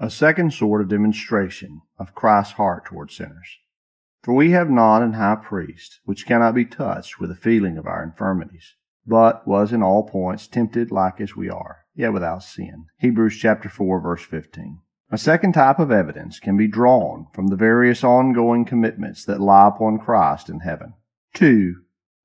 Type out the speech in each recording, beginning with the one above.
A second sort of demonstration of Christ's heart toward sinners. For we have not an high priest, which cannot be touched with the feeling of our infirmities, but was in all points tempted like as we are, yet without sin. Hebrews chapter 4, verse 15. A second type of evidence can be drawn from the various ongoing commitments that lie upon Christ in heaven. 2.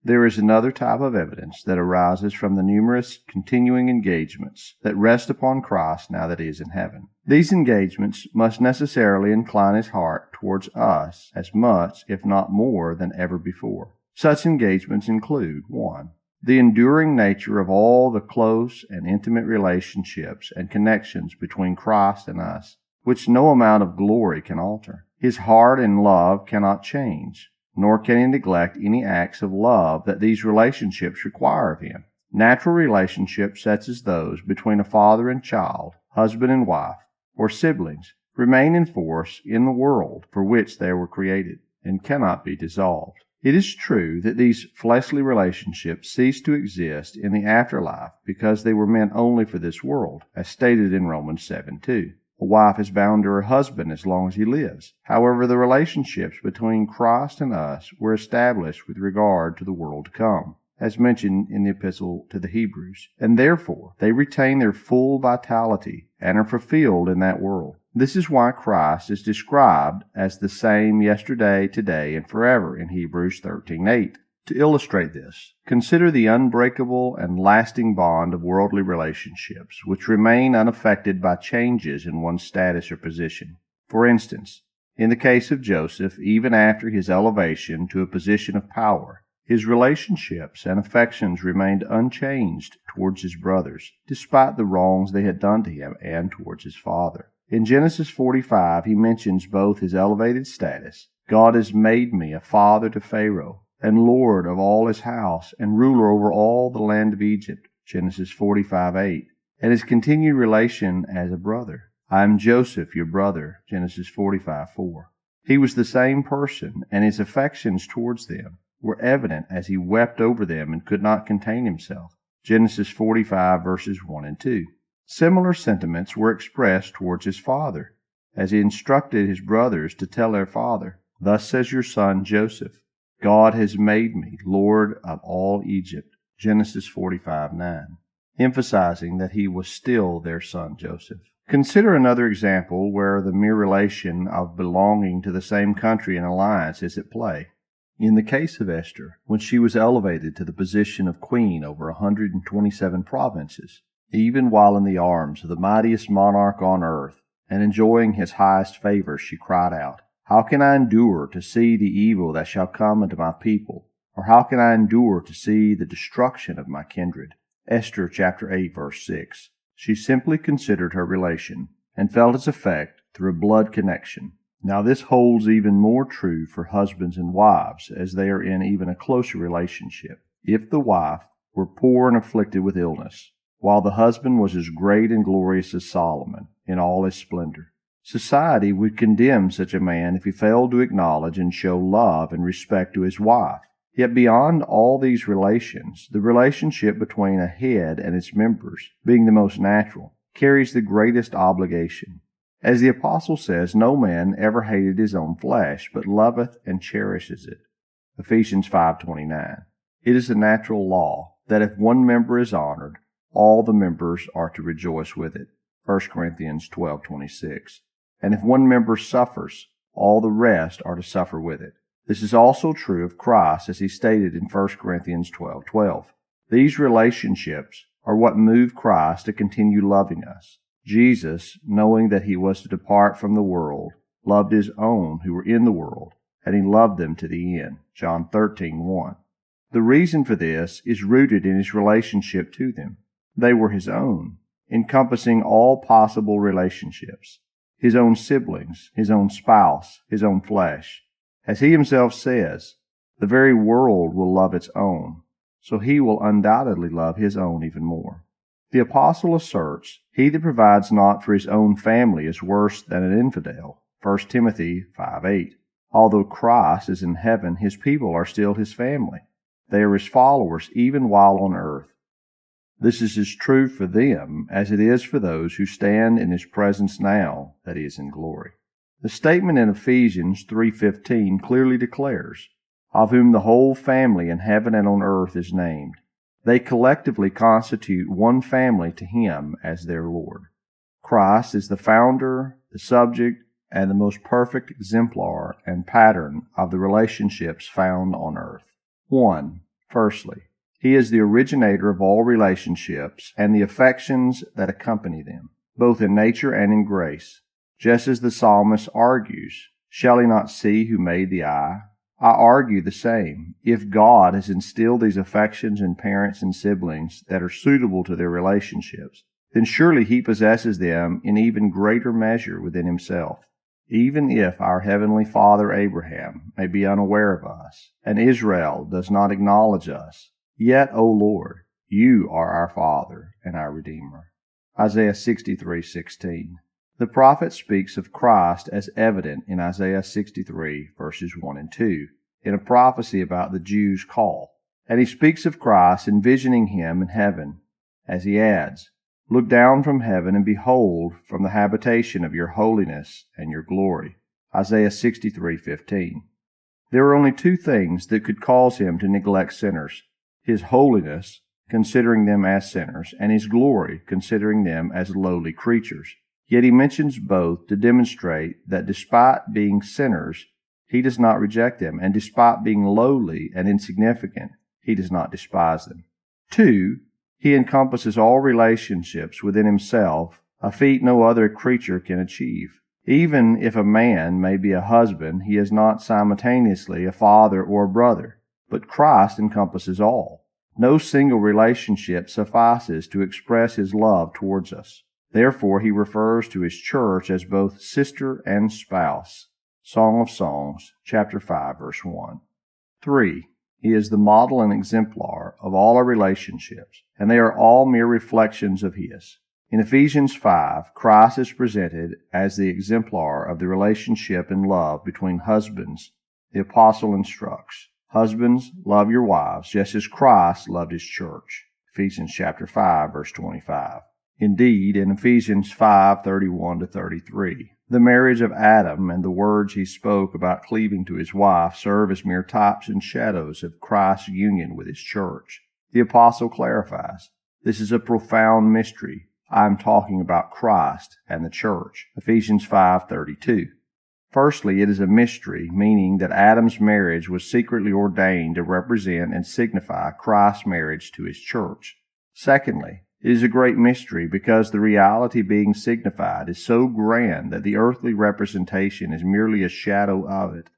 There is another type of evidence that arises from the numerous continuing engagements that rest upon Christ now that he is in heaven. These engagements must necessarily incline his heart towards us as much, if not more, than ever before. Such engagements include 1. The enduring nature of all the close and intimate relationships and connections between Christ and us, which no amount of glory can alter. His heart and love cannot change, nor can he neglect any acts of love that these relationships require of him. Natural relationships such as those between a father and child, husband and wife, or siblings remain in force in the world for which they were created, and cannot be dissolved. It is true that these fleshly relationships cease to exist in the afterlife because they were meant only for this world, as stated in Romans 7:2. A wife is bound to her husband as long as he lives. However, the relationships between Christ and us were established with regard to the world to come, as mentioned in the Epistle to the Hebrews, and therefore they retain their full vitality and are fulfilled in that world. This is why Christ is described as the same yesterday, today, and forever in Hebrews 13:8. To illustrate this, consider the unbreakable and lasting bond of worldly relationships, which remain unaffected by changes in one's status or position. For instance, in the case of Joseph, even after his elevation to a position of power, his relationships and affections remained unchanged towards his brothers, despite the wrongs they had done to him and towards his father. In Genesis 45, he mentions both his elevated status, God has made me a father to Pharaoh, and Lord of all his house, and ruler over all the land of Egypt, Genesis 45:8, and his continued relation as a brother. I am Joseph, your brother, Genesis 45:4. He was the same person, and his affections towards them were evident as he wept over them and could not contain himself, Genesis 45, verses 1 and 2. Similar sentiments were expressed towards his father, as he instructed his brothers to tell their father, "Thus says your son Joseph, God has made me Lord of all Egypt," Genesis 45:9, emphasizing that he was still their son Joseph. Consider another example where the mere relation of belonging to the same country and alliance is at play. In the case of Esther, when she was elevated to the position of queen over 127 provinces, even while in the arms of the mightiest monarch on earth and enjoying his highest favor, she cried out, "How can I endure to see the evil that shall come unto my people? Or how can I endure to see the destruction of my kindred?" Esther chapter 8, verse 6. She simply considered her relation and felt its effect through a blood connection. Now this holds even more true for husbands and wives as they are in even a closer relationship. If the wife were poor and afflicted with illness, while the husband was as great and glorious as Solomon in all his splendor, society would condemn such a man if he failed to acknowledge and show love and respect to his wife. Yet beyond all these relations, the relationship between a head and its members, being the most natural, carries the greatest obligation. As the apostle says, no man ever hated his own flesh, but loveth and cherishes it. Ephesians 5:29. It is a natural law that if one member is honored, all the members are to rejoice with it. 1 Corinthians 12:26. And if one member suffers, all the rest are to suffer with it. This is also true of Christ, as he stated in 1 Corinthians 12:12. These relationships are what move Christ to continue loving us. Jesus, knowing that he was to depart from the world, loved his own who were in the world, and he loved them to the end. John 13:1. The reason for this is rooted in his relationship to them. They were his own, encompassing all possible relationships. His own siblings, his own spouse, his own flesh. As he himself says, the very world will love its own, so he will undoubtedly love his own even more. The apostle asserts, he that provides not for his own family is worse than an infidel, 1 Timothy 5:8. Although Christ is in heaven, his people are still his family. They are his followers even while on earth. This is as true for them as it is for those who stand in his presence now that he is in glory. The statement in Ephesians 3:15 clearly declares, of whom the whole family in heaven and on earth is named. They collectively constitute one family to him as their Lord. Christ is the founder, the subject, and the most perfect exemplar and pattern of the relationships found on earth. 1. Firstly, he is the originator of all relationships and the affections that accompany them, both in nature and in grace. Just as the psalmist argues, shall he not see who made the eye? I argue the same. If God has instilled these affections in parents and siblings that are suitable to their relationships, then surely he possesses them in even greater measure within himself. Even if our heavenly father Abraham may be unaware of us, and Israel does not acknowledge us, yet, O Lord, you are our Father and our Redeemer. Isaiah 63:16. The prophet speaks of Christ as evident in Isaiah 63, verses 1 and 2, in a prophecy about the Jews' call. And he speaks of Christ envisioning him in heaven, as he adds, Look down from heaven and behold from the habitation of your holiness and your glory. Isaiah 63:15. There are only two things that could cause him to neglect sinners: his holiness, considering them as sinners, and his glory, considering them as lowly creatures. Yet he mentions both to demonstrate that despite being sinners, he does not reject them, and despite being lowly and insignificant, he does not despise them. 2. He encompasses all relationships within himself, a feat no other creature can achieve. Even if a man may be a husband, he is not simultaneously a father or a brother, but Christ encompasses all. No single relationship suffices to express his love towards us. Therefore, he refers to his church as both sister and spouse. Song of Songs, chapter 5, verse 1. 3. He is the model and exemplar of all our relationships, and they are all mere reflections of his. In Ephesians 5, Christ is presented as the exemplar of the relationship and love between husbands. The apostle instructs, Husbands, love your wives, just as Christ loved his church. Ephesians chapter 5, verse 25. Indeed, in Ephesians 5:31-33, the marriage of Adam and the words he spoke about cleaving to his wife serve as mere types and shadows of Christ's union with his church. The apostle clarifies, this is a profound mystery. I am talking about Christ and the church. Ephesians 5:32. Firstly, it is a mystery, meaning that Adam's marriage was secretly ordained to represent and signify Christ's marriage to his church. Secondly, it is a great mystery because the reality being signified is so grand that the earthly representation is merely a shadow of it.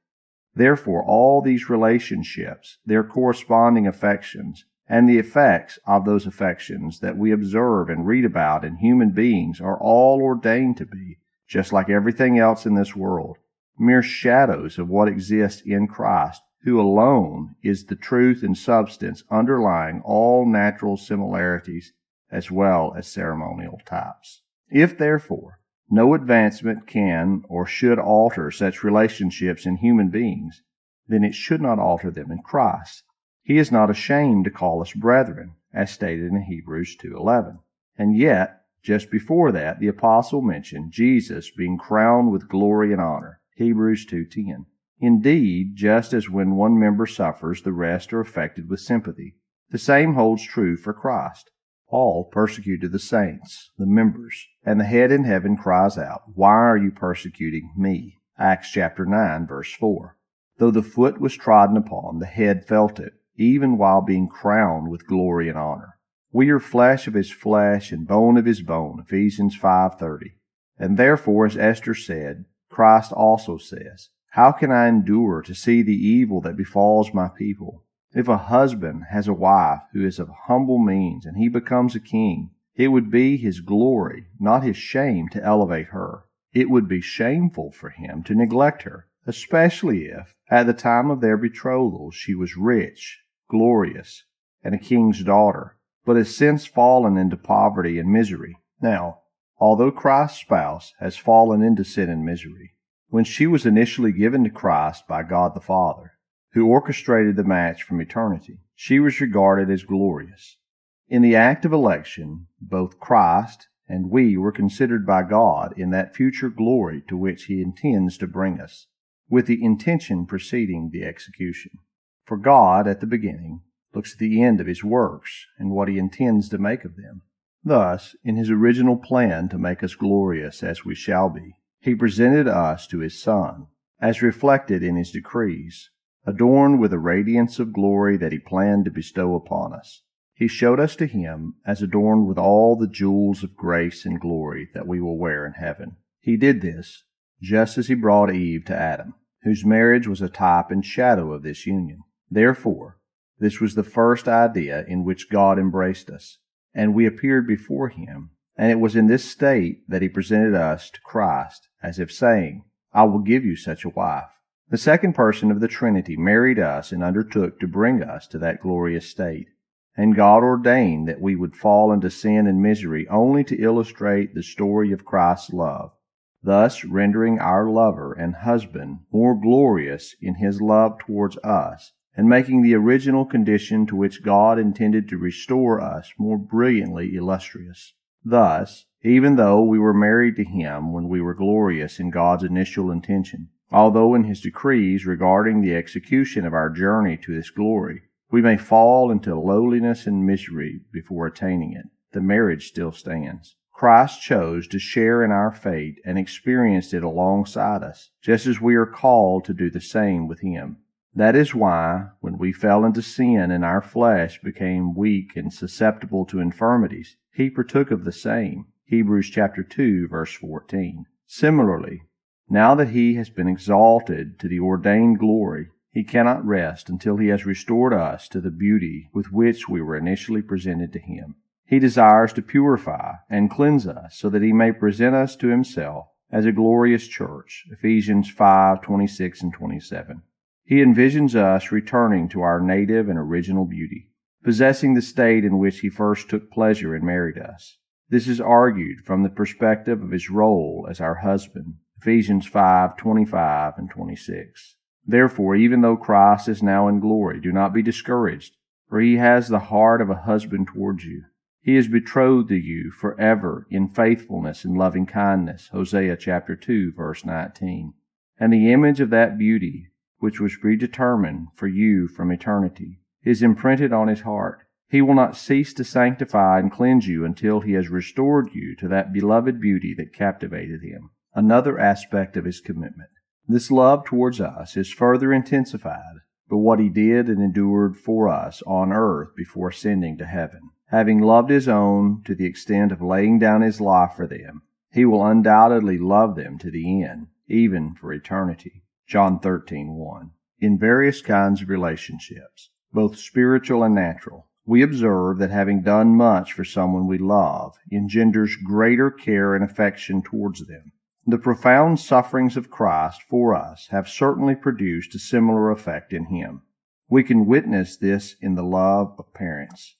Therefore, all these relationships, their corresponding affections, and the effects of those affections that we observe and read about in human beings are all ordained to be, just like everything else in this world, mere shadows of what exists in Christ, who alone is the truth and substance underlying all natural similarities as well as ceremonial types. If, therefore, no advancement can or should alter such relationships in human beings, then it should not alter them in Christ. He is not ashamed to call us brethren, as stated in Hebrews 2:11. And yet, just before that, the apostle mentioned Jesus being crowned with glory and honor, Hebrews 2:10. Indeed, just as when one member suffers, the rest are affected with sympathy. The same holds true for Christ. Paul persecuted the saints, the members, and the head in heaven cries out, Why are you persecuting me? Acts chapter 9, verse 4. Though the foot was trodden upon, the head felt it, even while being crowned with glory and honor. We are flesh of his flesh and bone of his bone, Ephesians 5:30. And therefore, as Esther said, Christ also says, How can I endure to see the evil that befalls my people? If a husband has a wife who is of humble means and he becomes a king, it would be his glory, not his shame, to elevate her. It would be shameful for him to neglect her, especially if, at the time of their betrothal, she was rich, glorious, and a king's daughter, but has since fallen into poverty and misery. Now, although Christ's spouse has fallen into sin and misery, when she was initially given to Christ by God the Father, who orchestrated the match from eternity, she was regarded as glorious. In the act of election, both Christ and we were considered by God in that future glory to which He intends to bring us, with the intention preceding the execution. For God, at the beginning, looks at the end of His works and what He intends to make of them. Thus, in His original plan to make us glorious as we shall be, He presented us to His Son, as reflected in His decrees, adorned with the radiance of glory that He planned to bestow upon us. He showed us to Him as adorned with all the jewels of grace and glory that we will wear in heaven. He did this just as He brought Eve to Adam, whose marriage was a type and shadow of this union. Therefore, this was the first idea in which God embraced us, and we appeared before Him, and it was in this state that He presented us to Christ, as if saying, I will give you such a wife. The second person of the Trinity married us and undertook to bring us to that glorious state. And God ordained that we would fall into sin and misery only to illustrate the story of Christ's love, thus rendering our lover and husband more glorious in His love towards us, and making the original condition to which God intended to restore us more brilliantly illustrious. Thus, even though we were married to Him when we were glorious in God's initial intention, although in His decrees regarding the execution of our journey to this glory, we may fall into lowliness and misery before attaining it, the marriage still stands. Christ chose to share in our fate and experienced it alongside us, just as we are called to do the same with Him. That is why, when we fell into sin and our flesh became weak and susceptible to infirmities, He partook of the same. Hebrews chapter 2, verse 14. Similarly, now that He has been exalted to the ordained glory, He cannot rest until He has restored us to the beauty with which we were initially presented to Him. He desires to purify and cleanse us so that He may present us to Himself as a glorious church. Ephesians 5:26 and 27. He envisions us returning to our native and original beauty, possessing the state in which He first took pleasure and married us. This is argued from the perspective of His role as our husband. Ephesians 5:25 and 26. Therefore, even though Christ is now in glory, do not be discouraged, for He has the heart of a husband towards you. He is betrothed to you forever in faithfulness and loving kindness, Hosea chapter 2, verse 19. And the image of that beauty, which was predetermined for you from eternity, is imprinted on His heart. He will not cease to sanctify and cleanse you until He has restored you to that beloved beauty that captivated Him. Another aspect of His commitment. This love towards us is further intensified by what He did and endured for us on earth before ascending to heaven. Having loved His own to the extent of laying down His life for them, He will undoubtedly love them to the end, even for eternity. John 13:1. In various kinds of relationships, both spiritual and natural, we observe that having done much for someone we love engenders greater care and affection towards them. The profound sufferings of Christ for us have certainly produced a similar effect in Him. We can witness this in the love of parents.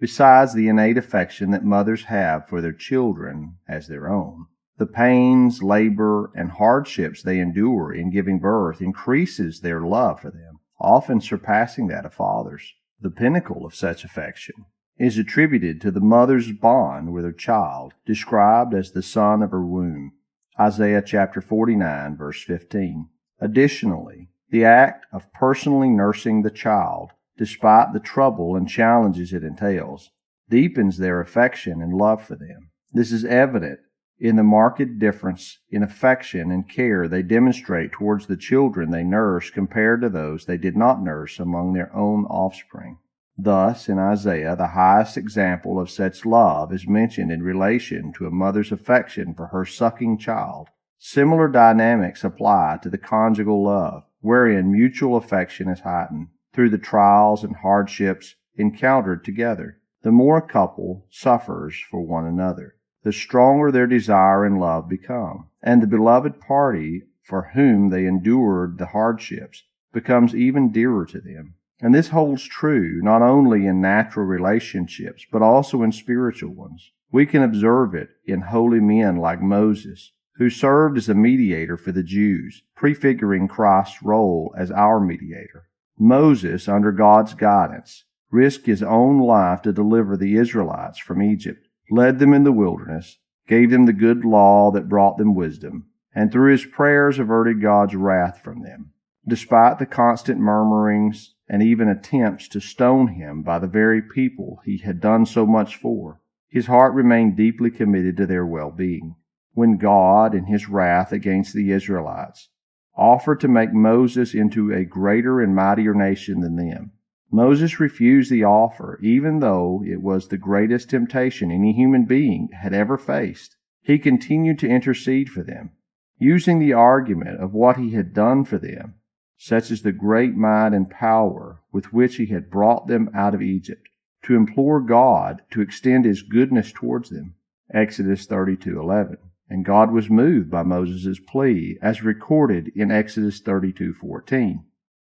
Besides the innate affection that mothers have for their children as their own, the pains, labor, and hardships they endure in giving birth increases their love for them, often surpassing that of fathers. The pinnacle of such affection is attributed to the mother's bond with her child, described as the son of her womb. Isaiah chapter 49, verse 15. Additionally, the act of personally nursing the child, despite the trouble and challenges it entails, deepens their affection and love for them. This is evident in the marked difference in affection and care they demonstrate towards the children they nurse compared to those they did not nurse among their own offspring. Thus, in Isaiah, the highest example of such love is mentioned in relation to a mother's affection for her sucking child. Similar dynamics apply to the conjugal love, wherein mutual affection is heightened through the trials and hardships encountered together. The more a couple suffers for one another, the stronger their desire and love become, and the beloved party for whom they endured the hardships becomes even dearer to them. And this holds true not only in natural relationships, but also in spiritual ones. We can observe it in holy men like Moses, who served as a mediator for the Jews, prefiguring Christ's role as our mediator. Moses, under God's guidance, risked his own life to deliver the Israelites from Egypt, led them in the wilderness, gave them the good law that brought them wisdom, and through his prayers averted God's wrath from them. Despite the constant murmurings and even attempts to stone him by the very people he had done so much for, his heart remained deeply committed to their well-being. When God, in his wrath against the Israelites, offered to make Moses into a greater and mightier nation than them, Moses refused the offer, even though it was the greatest temptation any human being had ever faced. He continued to intercede for them, using the argument of what he had done for them, such as the great might and power with which he had brought them out of Egypt, to implore God to extend his goodness towards them. Exodus 32:11. And God was moved by Moses' plea, as recorded in Exodus 32:14.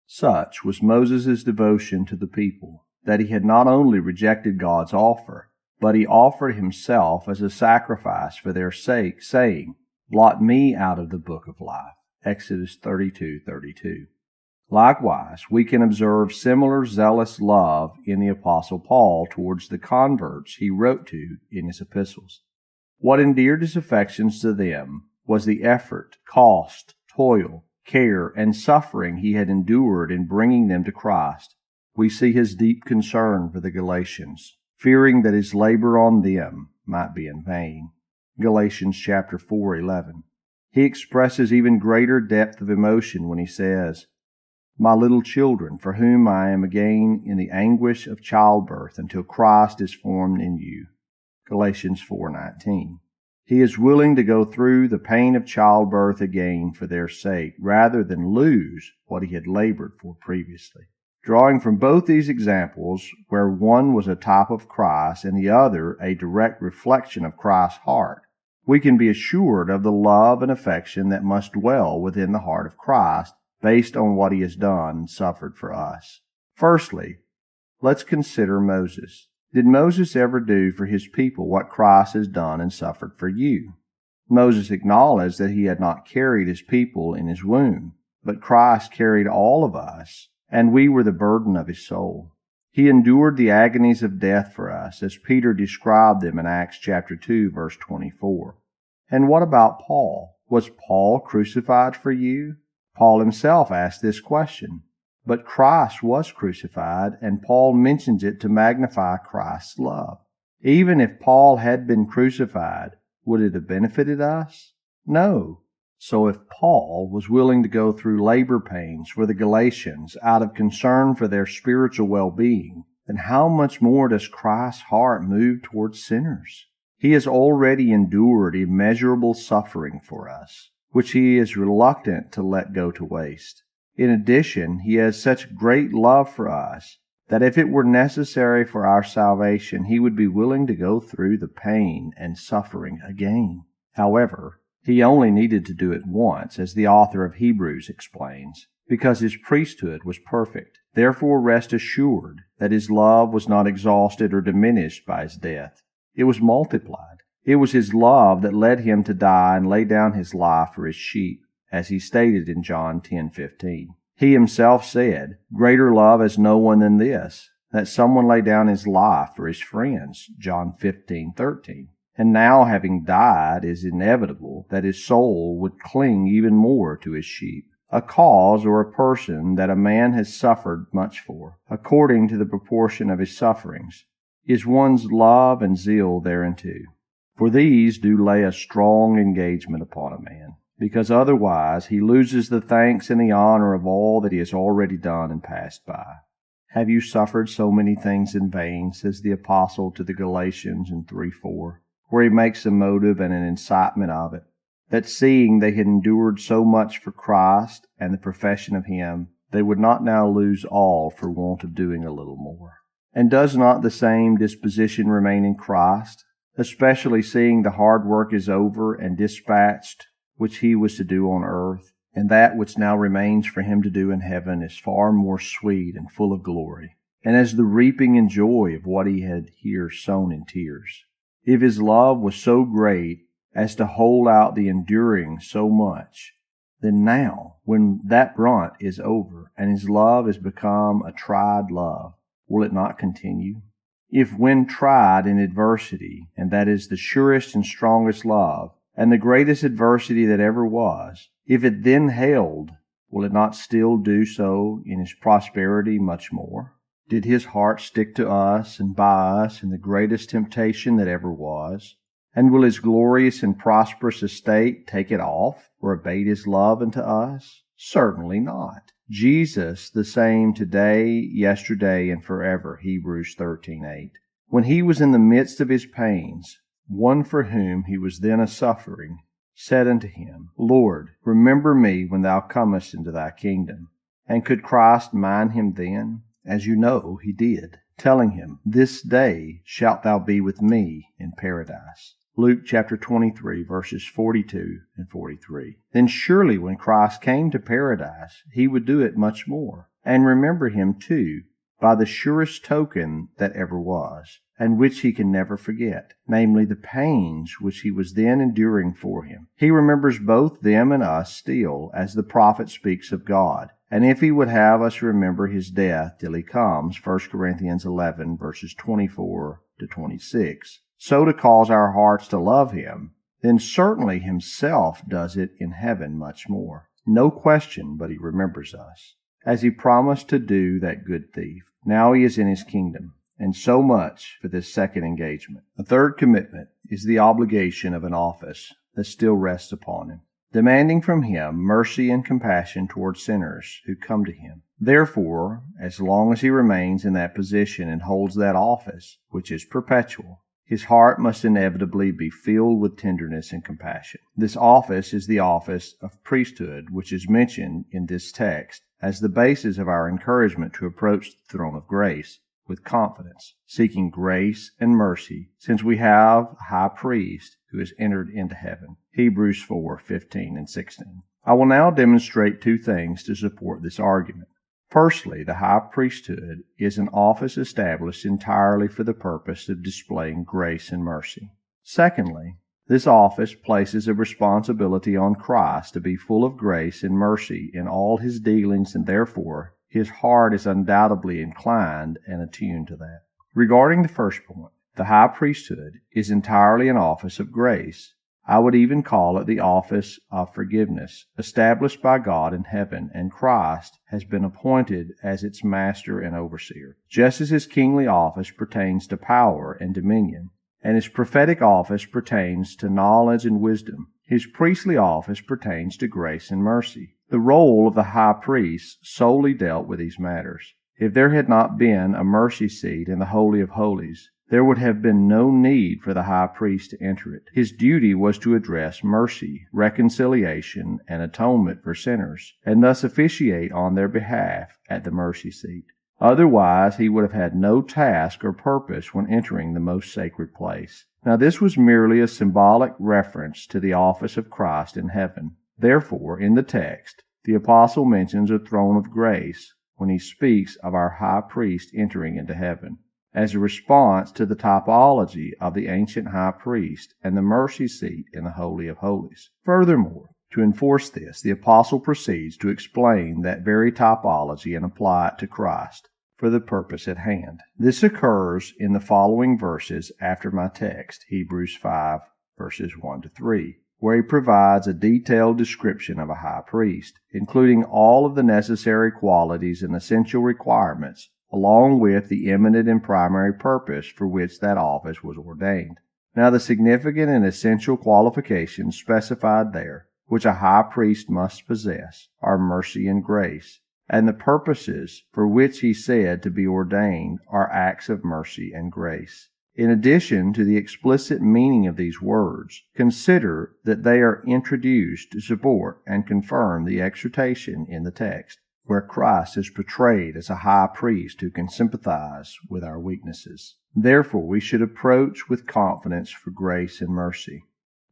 Such was Moses' devotion to the people, that he had not only rejected God's offer, but he offered himself as a sacrifice for their sake, saying, "Blot me out of the book of life." Exodus 32:32. Likewise, we can observe similar zealous love in the Apostle Paul towards the converts he wrote to in his epistles. What endeared his affections to them was the effort, cost, toil, care, and suffering he had endured in bringing them to Christ. We see his deep concern for the Galatians, fearing that his labor on them might be in vain. Galatians chapter 4:11. He expresses even greater depth of emotion when he says, "My little children, for whom I am again in the anguish of childbirth until Christ is formed in you." Galatians 4:19. He is willing to go through the pain of childbirth again for their sake, rather than lose what he had labored for previously. Drawing from both these examples, where one was a type of Christ and the other a direct reflection of Christ's heart, we can be assured of the love and affection that must dwell within the heart of Christ, based on what he has done and suffered for us. Firstly, let's consider Moses. Did Moses ever do for his people what Christ has done and suffered for you? Moses acknowledged that he had not carried his people in his womb, but Christ carried all of us, and we were the burden of his soul. He endured the agonies of death for us, as Peter described them in Acts chapter 2, verse 24. And what about Paul? Was Paul crucified for you? Paul himself asked this question. But Christ was crucified, and Paul mentions it to magnify Christ's love. Even if Paul had been crucified, would it have benefited us? No. So if Paul was willing to go through labor pains for the Galatians out of concern for their spiritual well-being, then how much more does Christ's heart move towards sinners? He has already endured immeasurable suffering for us, which he is reluctant to let go to waste. In addition, he has such great love for us that if it were necessary for our salvation, he would be willing to go through the pain and suffering again. However, he only needed to do it once, as the author of Hebrews explains, because his priesthood was perfect. Therefore, rest assured that his love was not exhausted or diminished by his death. It was multiplied. It was his love that led him to die and lay down his life for his sheep, as he stated in John 10:15. He himself said, "Greater love has no one than this, that someone lay down his life for his friends," John 15:13. And now, having died, it is inevitable that his soul would cling even more to his sheep. A cause or a person that a man has suffered much for, according to the proportion of his sufferings, is one's love and zeal thereunto. For these do lay a strong engagement upon a man, because otherwise he loses the thanks and the honor of all that he has already done and passed by. "Have you suffered so many things in vain?" says the apostle to the Galatians in 3:4, where he makes a motive and an incitement of it, that seeing they had endured so much for Christ and the profession of him, they would not now lose all for want of doing a little more. And does not the same disposition remain in Christ, especially seeing the hard work is over and dispatched which he was to do on earth, and that which now remains for him to do in heaven is far more sweet and full of glory, and as the reaping and joy of what he had here sown in tears. If his love was so great as to hold out the enduring so much, then now, when that brunt is over and his love has become a tried love, will it not continue? If when tried in adversity, and that is the surest and strongest love, and the greatest adversity that ever was, if it then held, will it not still do so in his prosperity much more? Did his heart stick to us and by us in the greatest temptation that ever was? And will his glorious and prosperous estate take it off or abate his love unto us? Certainly not. Jesus the same today, yesterday, and forever, Hebrews 13:8. When he was in the midst of his pains, one for whom he was then a-suffering said unto him, Lord, remember me when thou comest into thy kingdom. And could Christ mind him then? As you know, he did, telling him, This day shalt thou be with me in paradise. Luke chapter 23, verses 42 and 43. Then surely when Christ came to paradise, he would do it much more, and remember him too, by the surest token that ever was, and which he can never forget, namely the pains which he was then enduring for him. He remembers both them and us still, as the prophet speaks of God. And if he would have us remember his death till he comes, 1 Corinthians 11, verses 24 to 26, so to cause our hearts to love him, then certainly himself does it in heaven much more. No question but he remembers us, as he promised to do that good thief. Now he is in his kingdom, and so much for this second engagement. The third commitment is the obligation of an office that still rests upon him, demanding from him mercy and compassion toward sinners who come to him. Therefore, as long as he remains in that position and holds that office, which is perpetual, his heart must inevitably be filled with tenderness and compassion. This office is the office of priesthood, which is mentioned in this text as the basis of our encouragement to approach the throne of grace with confidence, seeking grace and mercy, since we have a high priest who has entered into heaven. Hebrews 4:15 and 16. I will now demonstrate two things to support this argument. Firstly, the high priesthood is an office established entirely for the purpose of displaying grace and mercy. Secondly, this office places a responsibility on Christ to be full of grace and mercy in all his dealings, and therefore his heart is undoubtedly inclined and attuned to that. Regarding the first point, the high priesthood is entirely an office of grace. I would even call it the office of forgiveness, established by God in heaven, and Christ has been appointed as its master and overseer. Just as his kingly office pertains to power and dominion, and his prophetic office pertains to knowledge and wisdom, his priestly office pertains to grace and mercy. The role of the high priest solely dealt with these matters. If there had not been a mercy seat in the Holy of Holies, there would have been no need for the high priest to enter it. His duty was to address mercy, reconciliation, and atonement for sinners, and thus officiate on their behalf at the mercy seat. Otherwise, he would have had no task or purpose when entering the most sacred place. Now, this was merely a symbolic reference to the office of Christ in heaven. Therefore, in the text, the apostle mentions a throne of grace when he speaks of our high priest entering into heaven, as a response to the typology of the ancient high priest and the mercy seat in the Holy of Holies. Furthermore, to enforce this, the apostle proceeds to explain that very typology and apply it to Christ for the purpose at hand. This occurs in the following verses after my text, Hebrews 5, verses 1 to 3, where he provides a detailed description of a high priest, including all of the necessary qualities and essential requirements, along with the eminent and primary purpose for which that office was ordained. Now, the significant and essential qualifications specified there, which a high priest must possess, are mercy and grace, and the purposes for which he said to be ordained are acts of mercy and grace. In addition to the explicit meaning of these words, consider that they are introduced to support and confirm the exhortation in the text, where Christ is portrayed as a high priest who can sympathize with our weaknesses. Therefore, we should approach with confidence for grace and mercy,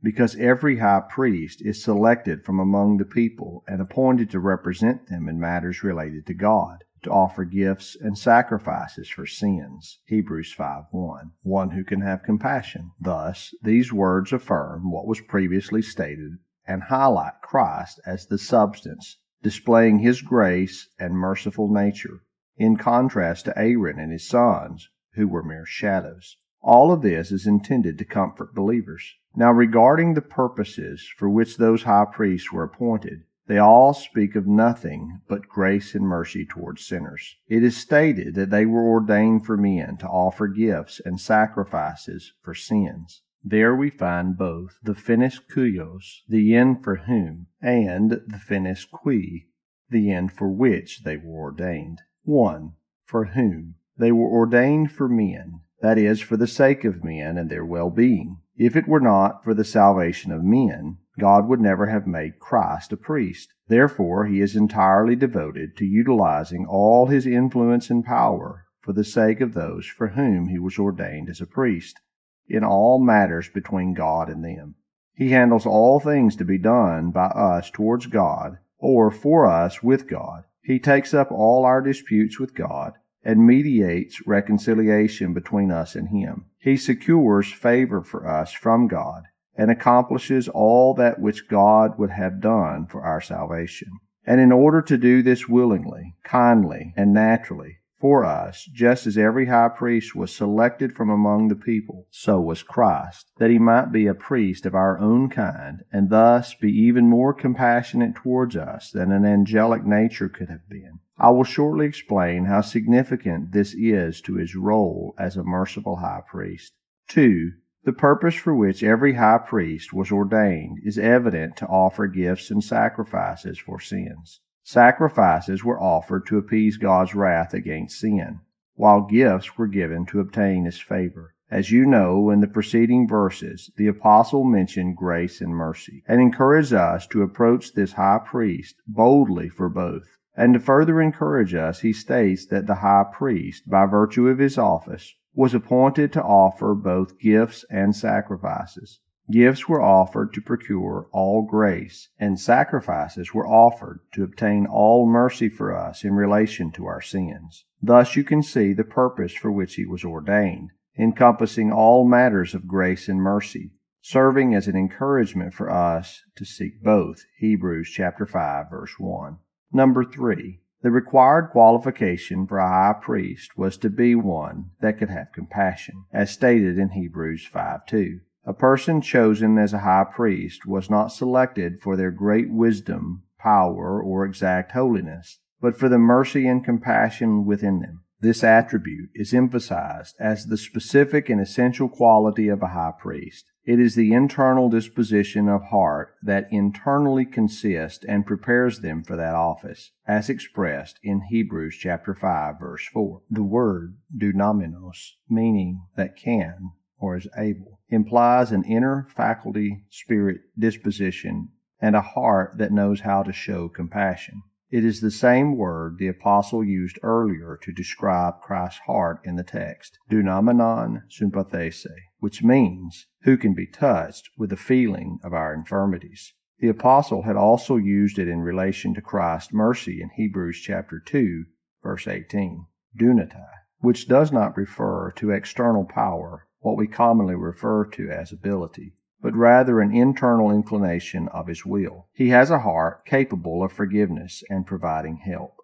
because every high priest is selected from among the people and appointed to represent them in matters related to God, to offer gifts and sacrifices for sins. Hebrews 5:1. One who can have compassion. Thus, these words affirm what was previously stated and highlight Christ as the substance, displaying his grace and merciful nature in contrast to Aaron and his sons, who were mere shadows. All of this is intended to comfort believers. Now, regarding the purposes for which those high priests were appointed, they all speak of nothing but grace and mercy towards sinners. It is stated that they were ordained for men to offer gifts and sacrifices for sins. There we find both the finis kurios, the end for whom, and the finis qui, the end for which they were ordained. 1. For whom. They were ordained for men, that is, for the sake of men and their well-being. If it were not for the salvation of men, God would never have made Christ a priest. Therefore, he is entirely devoted to utilizing all his influence and power for the sake of those for whom he was ordained as a priest, in all matters between God and them. He handles all things to be done by us towards God, or for us with God. He takes up all our disputes with God, and mediates reconciliation between us and him. He secures favor for us from God, and accomplishes all that which God would have done for our salvation. And in order to do this willingly, kindly, and naturally for us, just as every high priest was selected from among the people, so was Christ, that he might be a priest of our own kind, and thus be even more compassionate towards us than an angelic nature could have been. I will shortly explain how significant this is to his role as a merciful high priest. 2. The purpose for which every high priest was ordained is evident to offer gifts and sacrifices for sins. Sacrifices were offered to appease God's wrath against sin, while gifts were given to obtain his favor. As you know, in the preceding verses, the apostle mentioned grace and mercy, and encouraged us to approach this high priest boldly for both. And to further encourage us, he states that the high priest, by virtue of his office, was appointed to offer both gifts and sacrifices. Gifts were offered to procure all grace, and sacrifices were offered to obtain all mercy for us in relation to our sins. Thus you can see the purpose for which he was ordained, encompassing all matters of grace and mercy, serving as an encouragement for us to seek both. Hebrews chapter 5, verse 1. Number 3. The required qualification for a high priest was to be one that could have compassion, as stated in Hebrews 5:2. A person chosen as a high priest was not selected for their great wisdom, power, or exact holiness, but for the mercy and compassion within them. This attribute is emphasized as the specific and essential quality of a high priest. It is the internal disposition of heart that internally consists and prepares them for that office, as expressed in Hebrews chapter 5, verse 4. The word dunamis, meaning that can or is able, implies an inner faculty, spirit, disposition, and a heart that knows how to show compassion. It is the same word the apostle used earlier to describe Christ's heart in the text, dunamenon sympathese, which means who can be touched with the feeling of our infirmities. The apostle had also used it in relation to Christ's mercy in Hebrews chapter 2, verse 18, dunatai, which does not refer to external power, what we commonly refer to as ability, but rather an internal inclination of his will. He has a heart capable of forgiveness and providing help.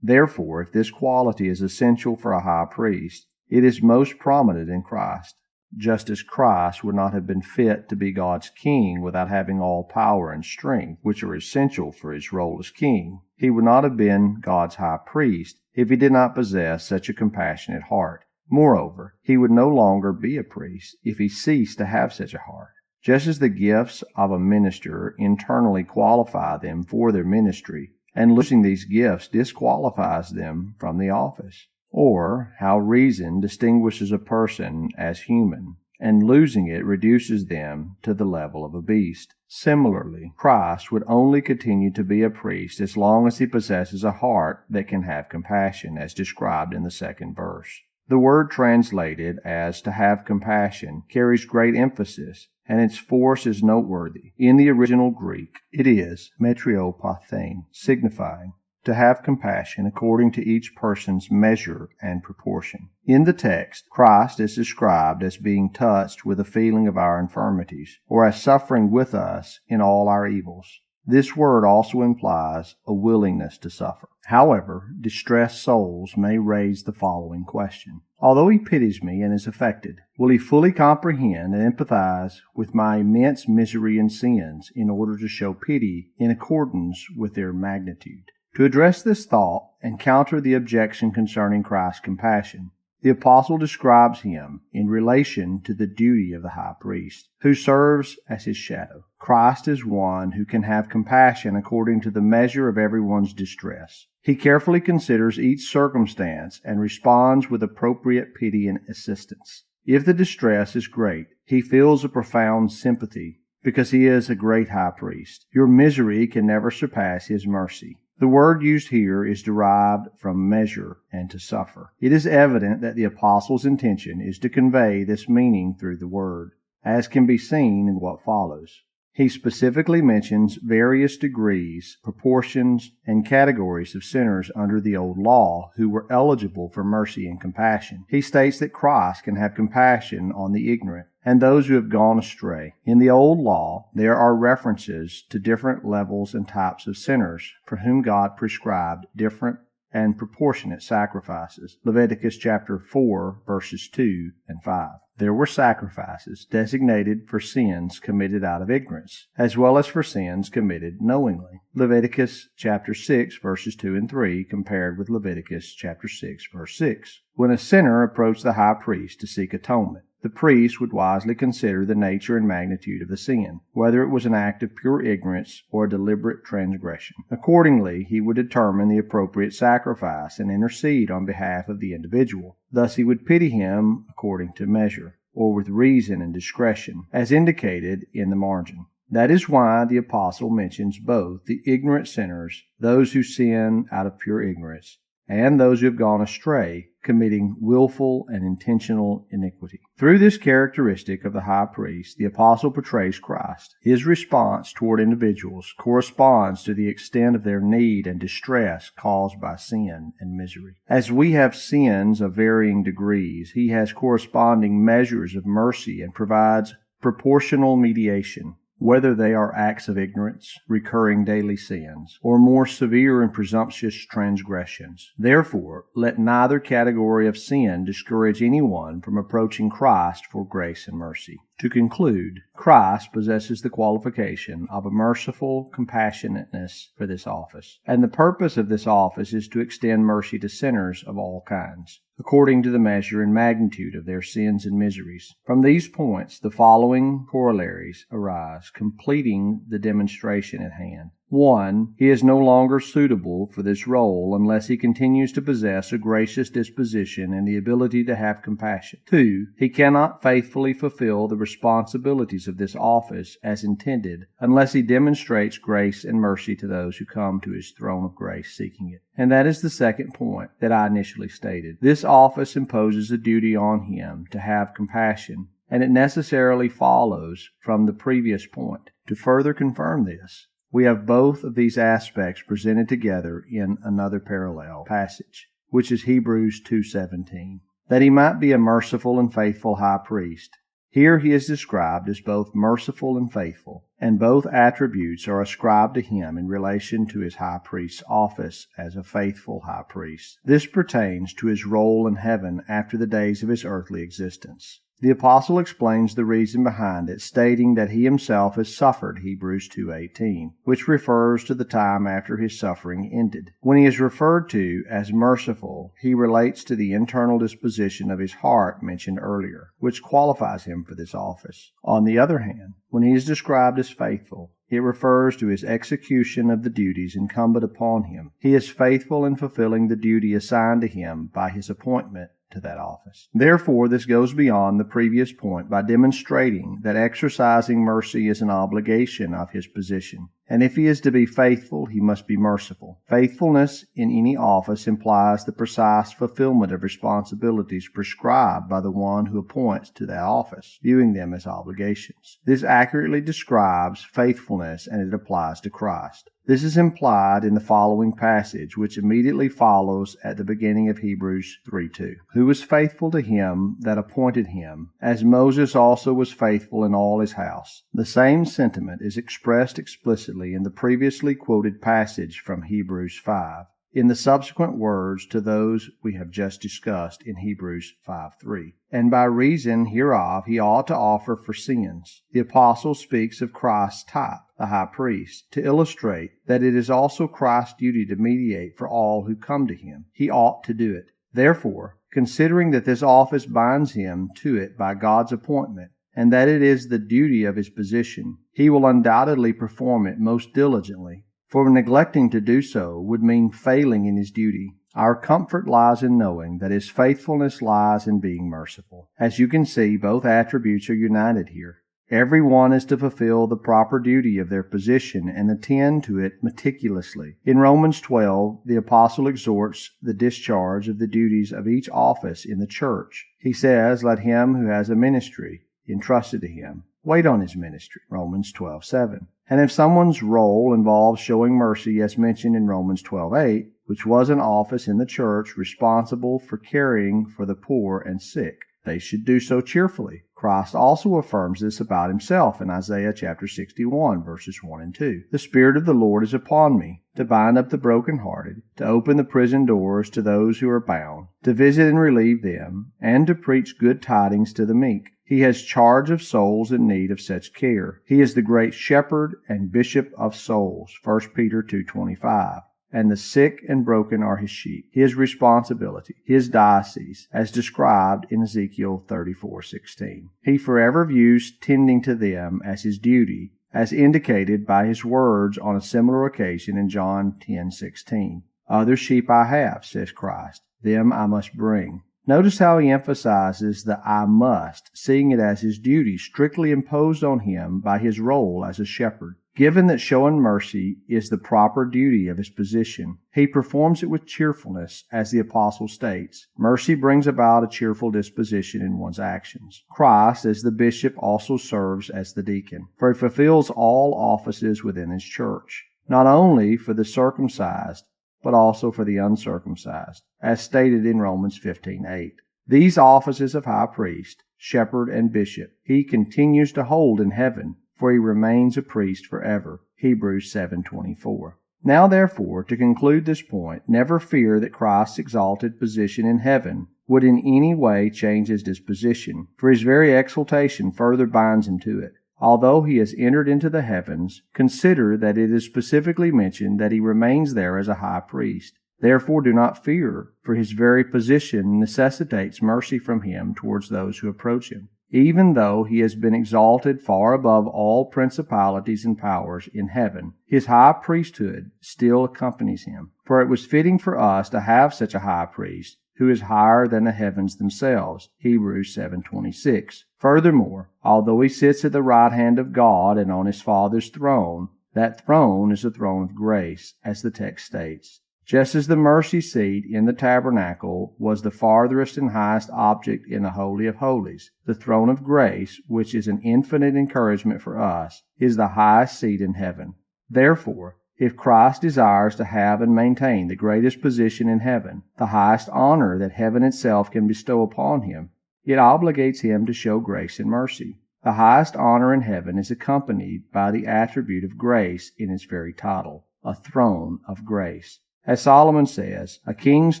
Therefore, if this quality is essential for a high priest, it is most prominent in Christ. Just as Christ would not have been fit to be God's king without having all power and strength, which are essential for his role as king, he would not have been God's high priest if he did not possess such a compassionate heart. Moreover, he would no longer be a priest if he ceased to have such a heart. Just as the gifts of a minister internally qualify them for their ministry, and losing these gifts disqualifies them from the office. Or how reason distinguishes a person as human, and losing it reduces them to the level of a beast. Similarly, Christ would only continue to be a priest as long as he possesses a heart that can have compassion, as described in the second verse. The word translated as to have compassion carries great emphasis, and its force is noteworthy. In the original Greek, it is metriopathein, signifying to have compassion according to each person's measure and proportion. In the text, Christ is described as being touched with a feeling of our infirmities, or as suffering with us in all our evils. This word also implies a willingness to suffer. However, distressed souls may raise the following question. Although he pities me and is affected, will he fully comprehend and empathize with my immense misery and sins in order to show pity in accordance with their magnitude? To address this thought and counter the objection concerning Christ's compassion, the apostle describes him in relation to the duty of the high priest, who serves as his shadow. Christ is one who can have compassion according to the measure of everyone's distress. He carefully considers each circumstance and responds with appropriate pity and assistance. If the distress is great, he feels a profound sympathy because he is a great high priest. Your misery can never surpass his mercy. The word used here is derived from measure and to suffer. It is evident that the apostle's intention is to convey this meaning through the word, as can be seen in what follows. He specifically mentions various degrees, proportions, and categories of sinners under the old law who were eligible for mercy and compassion. He states that Christ can have compassion on the ignorant and those who have gone astray. In the old law, there are references to different levels and types of sinners for whom God prescribed different and proportionate sacrifices. Leviticus chapter 4, verses 2 and 5. There were sacrifices designated for sins committed out of ignorance, as well as for sins committed knowingly. Leviticus chapter 6, verses 2 and 3, compared with Leviticus chapter 6, verse 6. When a sinner approached the high priest to seek atonement, the priest would wisely consider the nature and magnitude of the sin, whether it was an act of pure ignorance or a deliberate transgression. Accordingly, he would determine the appropriate sacrifice and intercede on behalf of the individual. Thus he would pity him according to measure, or with reason and discretion, as indicated in the margin. That is why the apostle mentions both the ignorant sinners, those who sin out of pure ignorance, and those who have gone astray, committing willful and intentional iniquity. Through this characteristic of the high priest, the apostle portrays Christ. His response toward individuals corresponds to the extent of their need and distress caused by sin and misery. As we have sins of varying degrees, he has corresponding measures of mercy and provides proportional mediation, whether they are acts of ignorance, recurring daily sins, or more severe and presumptuous transgressions. Therefore, let neither category of sin discourage anyone from approaching Christ for grace and mercy. To conclude, Christ possesses the qualification of a merciful compassionateness for this office, and the purpose of this office is to extend mercy to sinners of all kinds, according to the measure and magnitude of their sins and miseries. From these points, the following corollaries arise, completing the demonstration at hand. 1. He is no longer suitable for this role unless he continues to possess a gracious disposition and the ability to have compassion. 2. He cannot faithfully fulfill the responsibilities of this office as intended unless he demonstrates grace and mercy to those who come to his throne of grace seeking it. And that is the second point that I initially stated. This office imposes a duty on him to have compassion, and it necessarily follows from the previous point. To further confirm this, we have both of these aspects presented together in another parallel passage, which is Hebrews 2:17, that he might be a merciful and faithful high priest. Here he is described as both merciful and faithful, and both attributes are ascribed to him in relation to his high priest's office as a faithful high priest. This pertains to his role in heaven after the days of his earthly existence. The apostle explains the reason behind it, stating that he himself has suffered, Hebrews 2:18, which refers to the time after his suffering ended. When he is referred to as merciful, he relates to the internal disposition of his heart mentioned earlier, which qualifies him for this office. On the other hand, when he is described as faithful, it refers to his execution of the duties incumbent upon him. He is faithful in fulfilling the duty assigned to him by his appointment to that office. Therefore, this goes beyond the previous point by demonstrating that exercising mercy is an obligation of his position. And if he is to be faithful, he must be merciful. Faithfulness in any office implies the precise fulfillment of responsibilities prescribed by the one who appoints to that office, viewing them as obligations. This accurately describes faithfulness, and it applies to Christ. This is implied in the following passage, which immediately follows at the beginning of Hebrews 3:2. Who was faithful to him that appointed him, as Moses also was faithful in all his house. The same sentiment is expressed explicitly in the previously quoted passage from Hebrews 5, in the subsequent words to those we have just discussed in Hebrews 5:3. And by reason hereof he ought to offer for sins. The apostle speaks of Christ's type, the high priest, to illustrate that it is also Christ's duty to mediate for all who come to him. He ought to do it. Therefore, considering that this office binds him to it by God's appointment, and that it is the duty of his position, he will undoubtedly perform it most diligently. For neglecting to do so would mean failing in his duty. Our comfort lies in knowing that his faithfulness lies in being merciful. As you can see, both attributes are united here. Every one is to fulfill the proper duty of their position and attend to it meticulously. In Romans 12, the apostle exhorts the discharge of the duties of each office in the church. He says, "Let him who has a ministry entrusted to him wait on his ministry," Romans 12:7. And if someone's role involves showing mercy, as mentioned in Romans 12:8, which was an office in the church responsible for caring for the poor and sick, they should do so cheerfully. Christ also affirms this about himself in Isaiah chapter 61, verses 1 and 2. "The Spirit of the Lord is upon me, to bind up the brokenhearted, to open the prison doors to those who are bound, to visit and relieve them, and to preach good tidings to the meek. He has charge of souls in need of such care. He is the great shepherd and bishop of souls," 1 Peter 2:25. And the sick and broken are his sheep, his responsibility, his diocese, as described in Ezekiel 34:16. He forever views tending to them as his duty, as indicated by his words on a similar occasion in John 10:16. "Other sheep I have," says Christ, "them I must bring." Notice how he emphasizes the "I must," seeing it as his duty strictly imposed on him by his role as a shepherd. Given that showing mercy is the proper duty of his position, he performs it with cheerfulness, as the apostle states. Mercy brings about a cheerful disposition in one's actions. Christ, as the bishop, also serves as the deacon, for he fulfills all offices within his church, not only for the circumcised, but also for the uncircumcised, as stated in Romans 15:8. These offices of high priest, shepherd, and bishop he continues to hold in heaven, for he remains a priest forever. Hebrews 7:24. Now therefore, to conclude this point, never fear that Christ's exalted position in heaven would in any way change his disposition, for his very exaltation further binds him to it. Although he has entered into the heavens, consider that it is specifically mentioned that he remains there as a high priest. Therefore do not fear, for his very position necessitates mercy from him towards those who approach him. Even though he has been exalted far above all principalities and powers in heaven, his high priesthood still accompanies him. For it was fitting for us to have such a high priest, who is higher than the heavens themselves. Hebrews 7:26. Furthermore, although he sits at the right hand of God and on his Father's throne, that throne is a throne of grace, as the text states. Just as the mercy seat in the tabernacle was the farthest and highest object in the Holy of Holies, the throne of grace, which is an infinite encouragement for us, is the highest seat in heaven. Therefore, if Christ desires to have and maintain the greatest position in heaven, the highest honor that heaven itself can bestow upon him, it obligates him to show grace and mercy. The highest honor in heaven is accompanied by the attribute of grace in its very title, a throne of grace. As Solomon says, a king's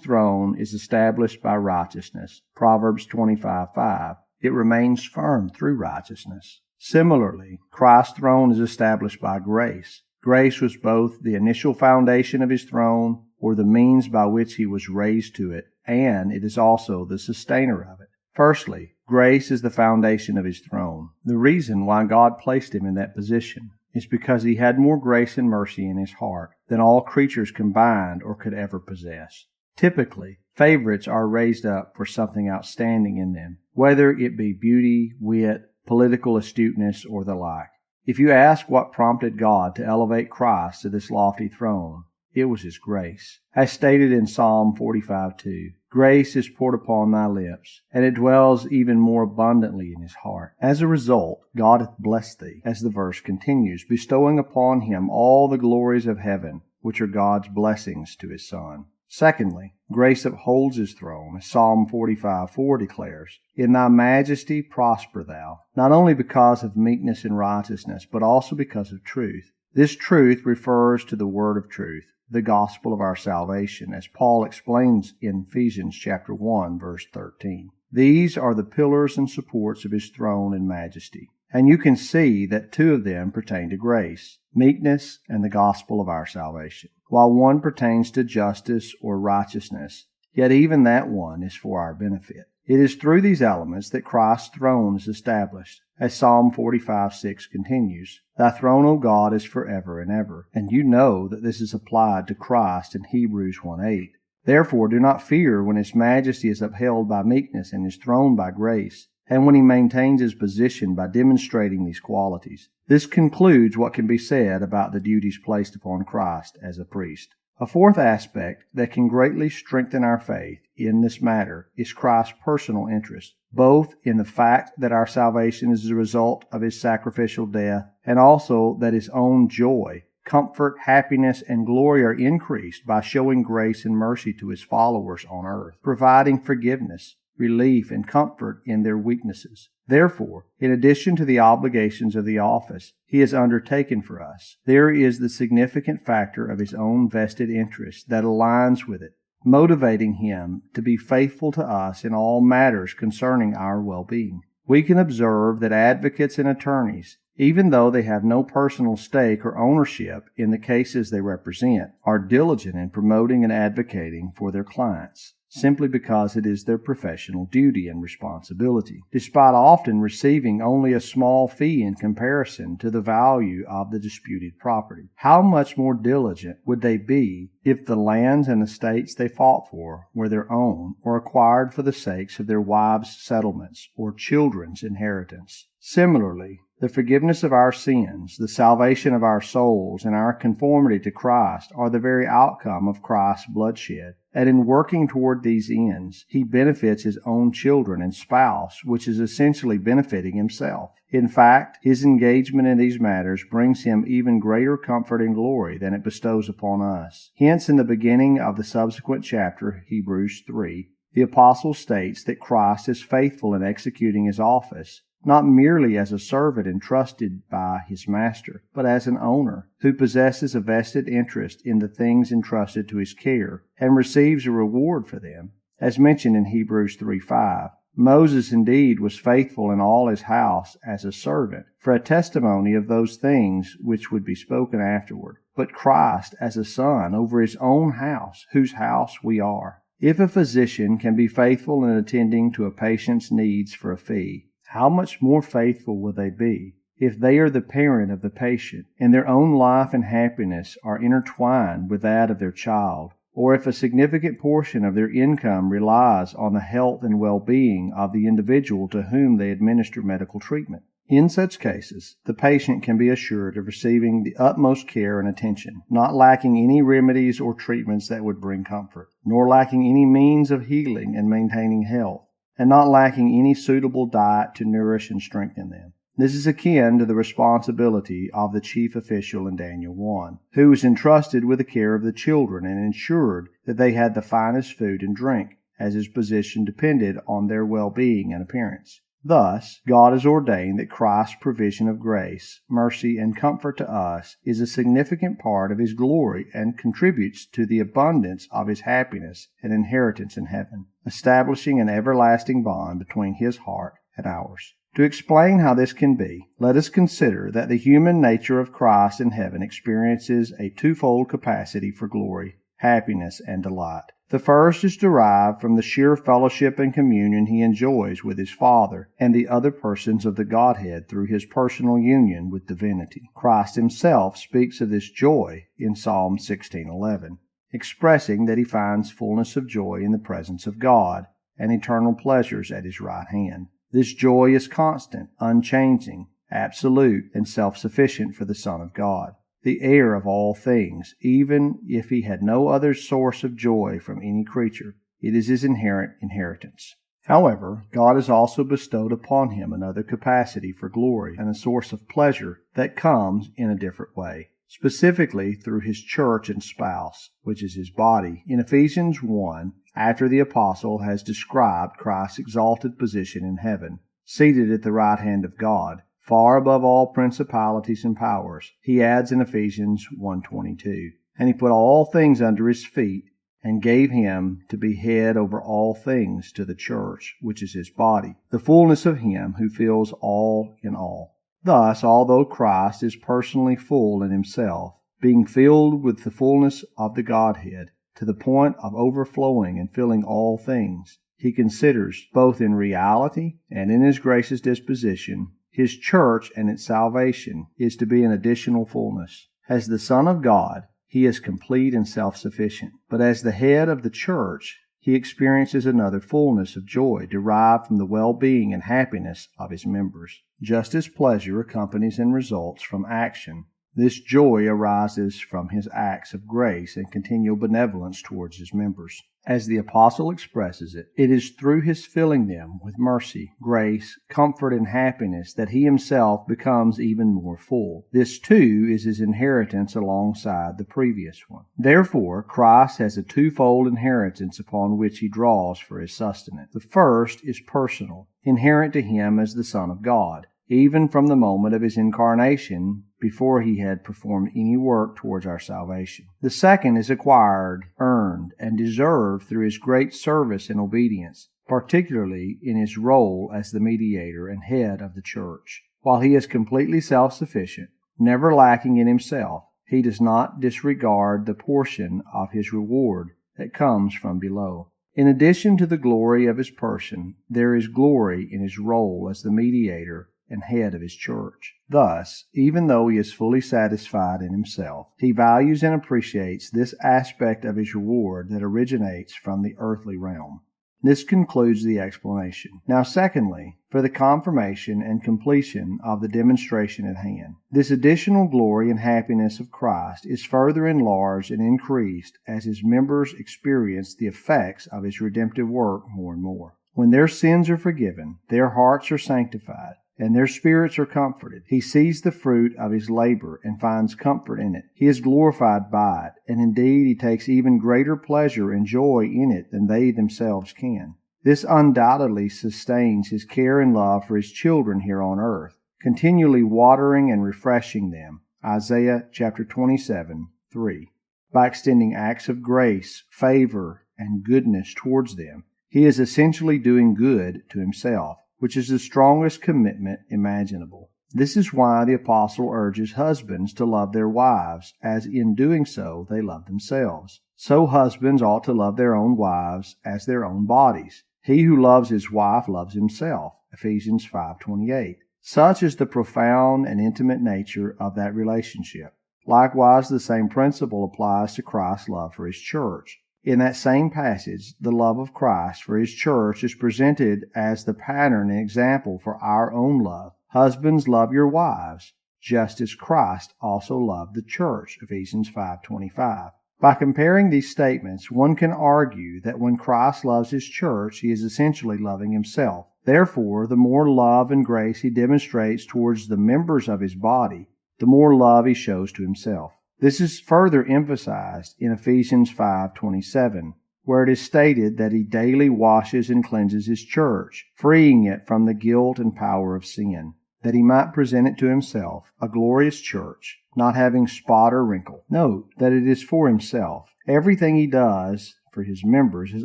throne is established by righteousness. Proverbs 25:5. It remains firm through righteousness. Similarly, Christ's throne is established by grace. Grace was both the initial foundation of his throne, or the means by which he was raised to it, and it is also the sustainer of it. Firstly, grace is the foundation of his throne. The reason why God placed him in that position is because he had more grace and mercy in his heart than all creatures combined or could ever possess. Typically, favorites are raised up for something outstanding in them, whether it be beauty, wit, political astuteness, or the like. If you ask what prompted God to elevate Christ to this lofty throne, it was his grace. As stated in Psalm 45:2, grace is poured upon thy lips, and it dwells even more abundantly in his heart. As a result, God hath blessed thee, as the verse continues, bestowing upon him all the glories of heaven, which are God's blessings to his Son. Secondly, grace upholds his throne, as Psalm 45:4 declares, "In thy majesty prosper thou," not only because of meekness and righteousness, but also because of truth. This truth refers to the word of truth, the gospel of our salvation, as Paul explains in Ephesians chapter 1, verse 13. These are the pillars and supports of his throne and majesty. And you can see that two of them pertain to grace, meekness, and the gospel of our salvation, while one pertains to justice or righteousness, yet even that one is for our benefit. It is through these elements that Christ's throne is established. As Psalm 45:6 continues, "Thy throne, O God, is forever and ever." And you know that this is applied to Christ in Hebrews 1:8. Therefore do not fear when his majesty is upheld by meekness and his throne by grace, and when he maintains his position by demonstrating these qualities. This concludes what can be said about the duties placed upon Christ as a priest. A fourth aspect that can greatly strengthen our faith in this matter is Christ's personal interest, both in the fact that our salvation is the result of his sacrificial death, and also that his own joy, comfort, happiness, and glory are increased by showing grace and mercy to his followers on earth, providing forgiveness, relief, and comfort in their weaknesses. Therefore, in addition to the obligations of the office he has undertaken for us, there is the significant factor of his own vested interest that aligns with it, motivating him to be faithful to us in all matters concerning our well-being. We can observe that advocates and attorneys, even though they have no personal stake or ownership in the cases they represent, are diligent in promoting and advocating for their clients, simply because it is their professional duty and responsibility, despite often receiving only a small fee in comparison to the value of the disputed property. How much more diligent would they be if the lands and estates they fought for were their own, or acquired for the sakes of their wives' settlements or children's inheritance? Similarly, the forgiveness of our sins, the salvation of our souls, and our conformity to Christ are the very outcome of Christ's bloodshed. And in working toward these ends, he benefits his own children and spouse, which is essentially benefiting himself. In fact, his engagement in these matters brings him even greater comfort and glory than it bestows upon us. Hence, in the beginning of the subsequent chapter, Hebrews 3, the apostle states that Christ is faithful in executing his office, not merely as a servant entrusted by his master, but as an owner who possesses a vested interest in the things entrusted to his care and receives a reward for them. As mentioned in Hebrews 3:5, Moses indeed was faithful in all his house as a servant, for a testimony of those things which would be spoken afterward, but Christ as a son over his own house, whose house we are. If a physician can be faithful in attending to a patient's needs for a fee, how much more faithful will they be if they are the parent of the patient, and their own life and happiness are intertwined with that of their child, or if a significant portion of their income relies on the health and well-being of the individual to whom they administer medical treatment? In such cases, the patient can be assured of receiving the utmost care and attention, not lacking any remedies or treatments that would bring comfort, nor lacking any means of healing and maintaining health, and not lacking any suitable diet to nourish and strengthen them. This is akin to the responsibility of the chief official in Daniel 1, who was entrusted with the care of the children and ensured that they had the finest food and drink, as his position depended on their well-being and appearance. Thus, God has ordained that Christ's provision of grace, mercy, and comfort to us is a significant part of his glory and contributes to the abundance of his happiness and inheritance in heaven, establishing an everlasting bond between his heart and ours. To explain how this can be, let us consider that the human nature of Christ in heaven experiences a twofold capacity for glory, happiness, and delight. The first is derived from the sheer fellowship and communion he enjoys with his Father and the other persons of the Godhead through his personal union with divinity. Christ himself speaks of this joy in Psalm 16:11, expressing that he finds fullness of joy in the presence of God and eternal pleasures at his right hand. This joy is constant, unchanging, absolute, and self-sufficient for the Son of God, the heir of all things. Even if he had no other source of joy from any creature, it is his inherent inheritance. However, God has also bestowed upon him another capacity for glory and a source of pleasure that comes in a different way. specifically through his church and spouse, which is his body. In Ephesians 1, after the apostle has described Christ's exalted position in heaven, seated at the right hand of God, far above all principalities and powers, he adds in Ephesians 1:22, "And he put all things under his feet, and gave him to be head over all things to the church, which is his body, the fullness of him who fills all in all." Thus, although Christ is personally full in himself, being filled with the fullness of the Godhead, to the point of overflowing and filling all things, he considers, both in reality and in his gracious disposition, his church and its salvation is to be an additional fullness. As the Son of God, he is complete and self-sufficient, but as the head of the church, he experiences another fullness of joy derived from the well-being and happiness of his members. Just as pleasure accompanies and results from action, this joy arises from his acts of grace and continual benevolence towards his members. As the apostle expresses it, it is through his filling them with mercy, grace, comfort, and happiness that he himself becomes even more full. This, too, is his inheritance alongside the previous one. Therefore, Christ has a twofold inheritance upon which he draws for his sustenance. The first is personal, inherent to him as the Son of God, even from the moment of his incarnation, before he had performed any work towards our salvation. The second is acquired, earned, and deserved through his great service and obedience, particularly in his role as the mediator and head of the church. While he is completely self-sufficient, never lacking in himself, he does not disregard the portion of his reward that comes from below. In addition to the glory of his person, there is glory in his role as the mediator and head of his church. Thus, even though he is fully satisfied in himself, he values and appreciates this aspect of his reward that originates from the earthly realm. This concludes the explanation. Now, secondly, for the confirmation and completion of the demonstration at hand. This additional glory and happiness of Christ is further enlarged and increased as his members experience the effects of his redemptive work more and more. When their sins are forgiven, their hearts are sanctified, and their spirits are comforted. He sees the fruit of his labor and finds comfort in it. He is glorified by it, and indeed he takes even greater pleasure and joy in it than they themselves can. This undoubtedly sustains his care and love for his children here on earth, continually watering and refreshing them. Isaiah chapter 27:3. By extending acts of grace, favor, and goodness towards them, he is essentially doing good to himself, which is the strongest commitment imaginable. This is why the apostle urges husbands to love their wives, as in doing so they love themselves. So husbands ought to love their own wives as their own bodies. He who loves his wife loves himself. Ephesians 5:28. Such is the profound and intimate nature of that relationship. Likewise, the same principle applies to Christ's love for his church. In that same passage, the love of Christ for his church is presented as the pattern and example for our own love. Husbands, love your wives, just as Christ also loved the church. Ephesians 5:25. By comparing these statements, one can argue that when Christ loves his church, he is essentially loving himself. Therefore, the more love and grace he demonstrates towards the members of his body, the more love he shows to himself. This is further emphasized in Ephesians 5:27, where it is stated that he daily washes and cleanses his church, freeing it from the guilt and power of sin, that he might present it to himself, a glorious church, not having spot or wrinkle. Note that it is for himself. Everything he does for his members is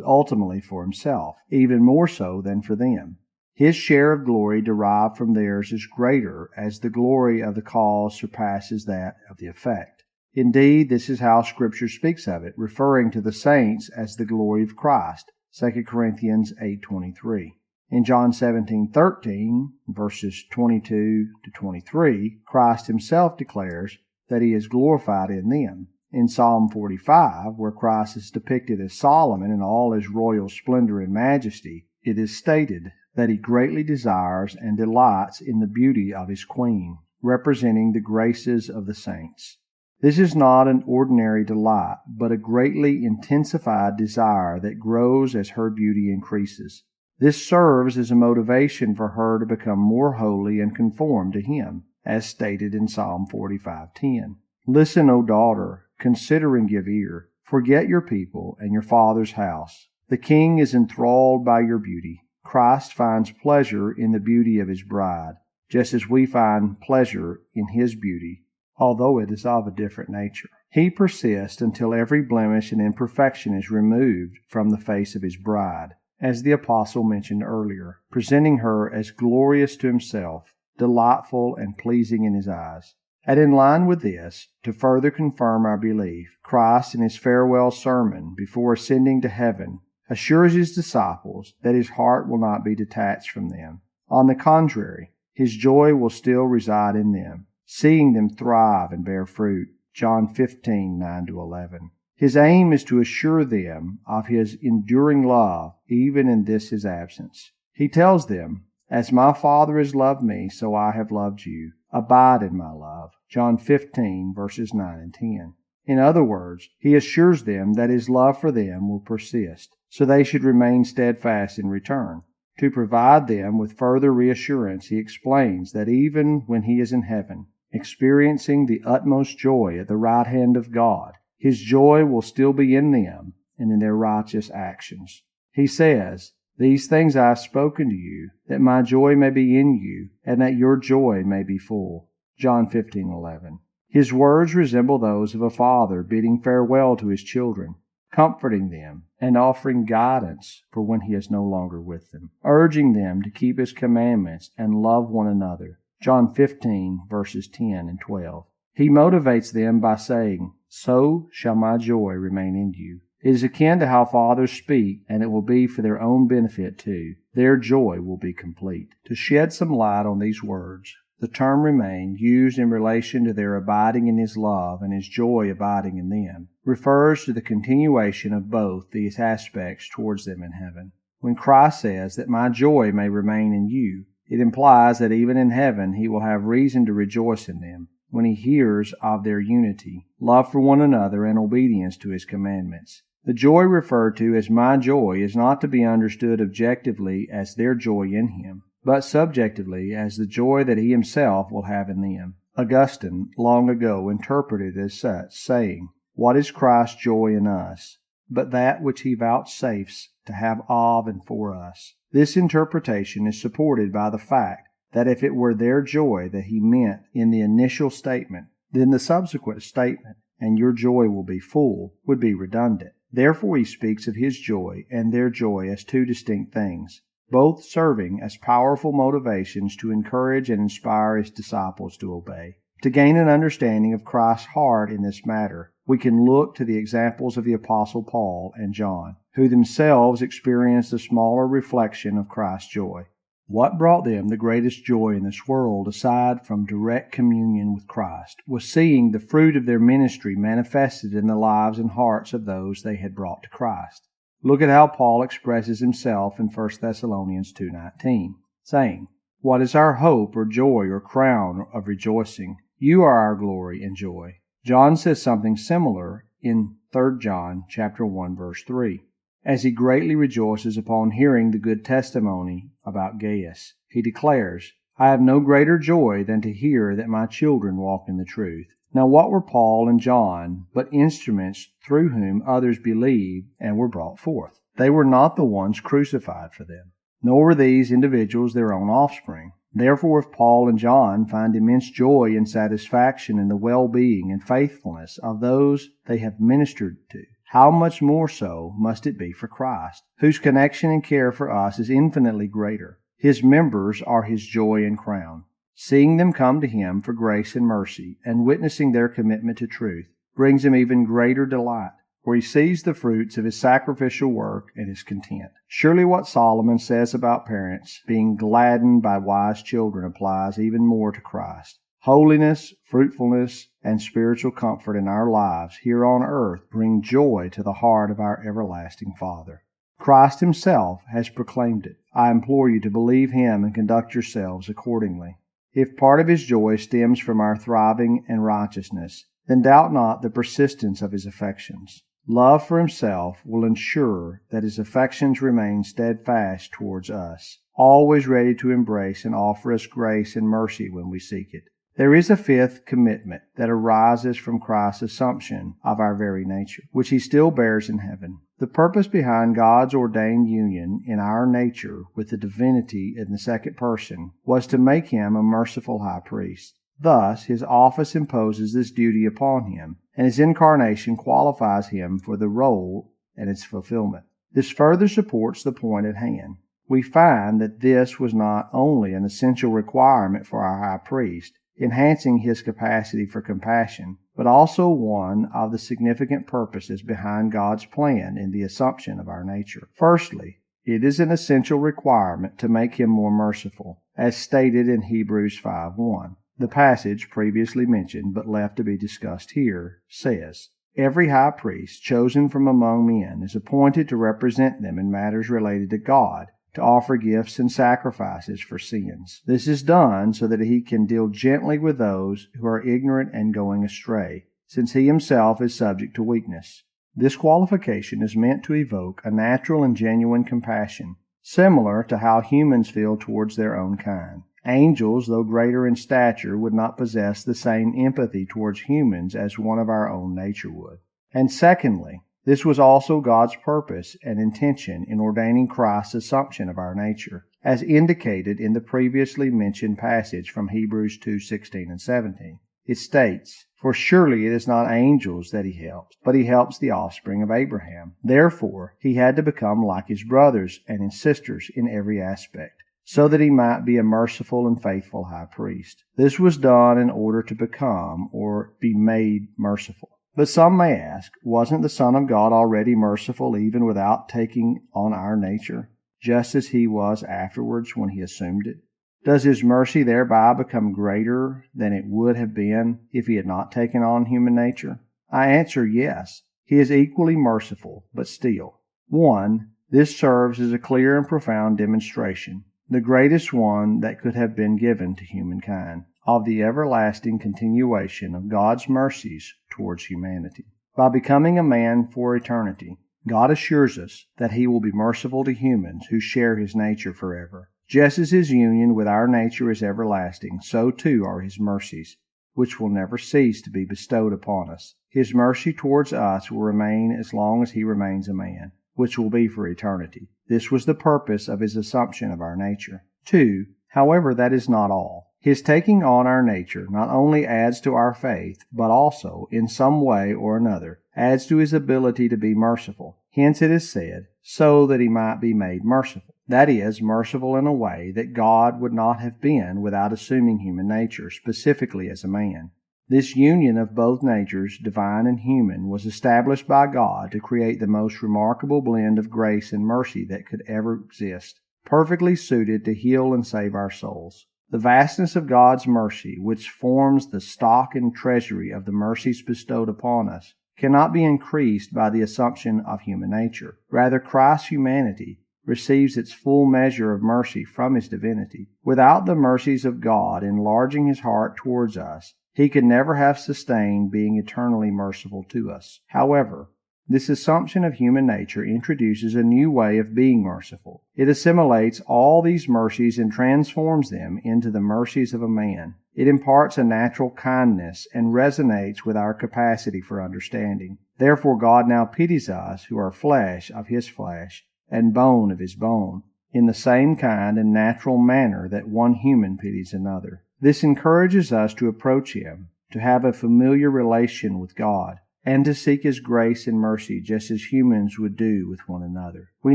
ultimately for himself, even more so than for them. His share of glory derived from theirs is greater, as the glory of the cause surpasses that of the effect. Indeed, this is how Scripture speaks of it, referring to the saints as the glory of Christ, 2 Corinthians 8:23. In John 17:13, verses 22 to 23, Christ himself declares that he is glorified in them. In Psalm 45, where Christ is depicted as Solomon in all his royal splendor and majesty, it is stated that he greatly desires and delights in the beauty of his queen, representing the graces of the saints. This is not an ordinary delight, but a greatly intensified desire that grows as her beauty increases. This serves as a motivation for her to become more holy and conform to him, as stated in Psalm 45:10. Listen, O daughter, consider and give ear. Forget your people and your father's house. The king is enthralled by your beauty. Christ finds pleasure in the beauty of his bride, just as we find pleasure in his beauty, although it is of a different nature. He persists until every blemish and imperfection is removed from the face of his bride, as the apostle mentioned earlier, presenting her as glorious to himself, delightful and pleasing in his eyes. And in line with this, to further confirm our belief, Christ in his farewell sermon before ascending to heaven assures his disciples that his heart will not be detached from them. On the contrary, his joy will still reside in them, seeing them thrive and bear fruit. John 15:9-11. His aim is to assure them of his enduring love, even in this his absence. He tells them, "As my Father has loved me, so I have loved you. Abide in my love." John 15, verses 9 and 10. In other words, he assures them that his love for them will persist, so they should remain steadfast in return. To provide them with further reassurance, he explains that even when he is in heaven, experiencing the utmost joy at the right hand of God, his joy will still be in them and in their righteous actions. He says, "These things I have spoken to you, that my joy may be in you, and that your joy may be full." John 15:11. His words resemble those of a father bidding farewell to his children, comforting them and offering guidance for when he is no longer with them, urging them to keep his commandments and love one another. John 15, verses 10 and 12. He motivates them by saying, "So shall my joy remain in you." It is akin to how fathers speak, and it will be for their own benefit too. Their joy will be complete. To shed some light on these words, the term "remain," used in relation to their abiding in his love and his joy abiding in them, refers to the continuation of both these aspects towards them in heaven. When Christ says that my joy may remain in you, it implies that even in heaven he will have reason to rejoice in them when he hears of their unity, love for one another, and obedience to his commandments. The joy referred to as my joy is not to be understood objectively as their joy in him, but subjectively as the joy that he himself will have in them. Augustine long ago interpreted it as such, saying, "What is Christ's joy in us, but that which he vouchsafes to have of and for us?" This interpretation is supported by the fact that if it were their joy that he meant in the initial statement, then the subsequent statement, "and your joy will be full," would be redundant. Therefore he speaks of his joy and their joy as two distinct things, both serving as powerful motivations to encourage and inspire his disciples to obey. To gain an understanding of Christ's heart in this matter, we can look to the examples of the Apostle Paul and John, who themselves experienced a smaller reflection of Christ's joy. What brought them the greatest joy in this world, aside from direct communion with Christ, was seeing the fruit of their ministry manifested in the lives and hearts of those they had brought to Christ. Look at how Paul expresses himself in 1 Thessalonians 2:19, saying, "What is our hope or joy or crown of rejoicing? You are our glory and joy." John says something similar in 3 John chapter 1, verse 3. As he greatly rejoices upon hearing the good testimony about Gaius, he declares, "I have no greater joy than to hear that my children walk in the truth." Now what were Paul and John but instruments through whom others believed and were brought forth? They were not the ones crucified for them, nor were these individuals their own offspring. Therefore, if Paul and John find immense joy and satisfaction in the well-being and faithfulness of those they have ministered to, how much more so must it be for Christ, whose connection and care for us is infinitely greater. His members are his joy and crown. Seeing them come to him for grace and mercy, and witnessing their commitment to truth, brings him even greater delight, for he sees the fruits of his sacrificial work and is content. Surely what Solomon says about parents being gladdened by wise children applies even more to Christ. Holiness, fruitfulness, and spiritual comfort in our lives here on earth bring joy to the heart of our everlasting Father. Christ himself has proclaimed it. I implore you to believe him and conduct yourselves accordingly. If part of his joy stems from our thriving and righteousness, then doubt not the persistence of his affections. Love for himself will ensure that his affections remain steadfast towards us, always ready to embrace and offer us grace and mercy when we seek it. There is a fifth commitment that arises from Christ's assumption of our very nature, which he still bears in heaven. The purpose behind God's ordained union in our nature with the divinity in the second person was to make him a merciful high priest. Thus, his office imposes this duty upon him, and his incarnation qualifies him for the role and its fulfillment. This further supports the point at hand. We find that this was not only an essential requirement for our high priest, enhancing his capacity for compassion, but also one of the significant purposes behind God's plan in the assumption of our nature. Firstly, it is an essential requirement to make him more merciful, as stated in Hebrews 5:1. The passage previously mentioned, but left to be discussed here, says, "Every high priest chosen from among men is appointed to represent them in matters related to God, to offer gifts and sacrifices for sins. This is done so that he can deal gently with those who are ignorant and going astray, since he himself is subject to weakness." This qualification is meant to evoke a natural and genuine compassion, similar to how humans feel towards their own kind. Angels, though greater in stature, would not possess the same empathy towards humans as one of our own nature would. And secondly, this was also God's purpose and intention in ordaining Christ's assumption of our nature, as indicated in the previously mentioned passage from Hebrews 2:16 and 17. It states, "For surely it is not angels that he helps, but he helps the offspring of Abraham. Therefore he had to become like his brothers and his sisters in every aspect, so that he might be a merciful and faithful high priest." This was done in order to become or be made merciful. But some may ask, wasn't the Son of God already merciful even without taking on our nature, just as he was afterwards when he assumed it? Does his mercy thereby become greater than it would have been if he had not taken on human nature? I answer yes. He is equally merciful, but still. 1. This serves as a clear and profound demonstration, the greatest one that could have been given to humankind, of the everlasting continuation of God's mercies towards humanity. By becoming a man for eternity, God assures us that he will be merciful to humans who share his nature forever. Just as his union with our nature is everlasting, so too are his mercies, which will never cease to be bestowed upon us. His mercy towards us will remain as long as he remains a man, which will be for eternity. This was the purpose of his assumption of our nature. 2. However, that is not all. His taking on our nature not only adds to our faith, but also, in some way or another, adds to his ability to be merciful. Hence it is said, so that he might be made merciful. That is, merciful in a way that God would not have been without assuming human nature, specifically as a man. This union of both natures, divine and human, was established by God to create the most remarkable blend of grace and mercy that could ever exist, perfectly suited to heal and save our souls. The vastness of God's mercy, which forms the stock and treasury of the mercies bestowed upon us, cannot be increased by the assumption of human nature. Rather, Christ's humanity receives its full measure of mercy from his divinity. Without the mercies of God enlarging his heart towards us, he could never have sustained being eternally merciful to us. However, this assumption of human nature introduces a new way of being merciful. It assimilates all these mercies and transforms them into the mercies of a man. It imparts a natural kindness and resonates with our capacity for understanding. Therefore God now pities us who are flesh of his flesh and bone of his bone, in the same kind and natural manner that one human pities another. This encourages us to approach him, to have a familiar relation with God, and to seek his grace and mercy just as humans would do with one another. We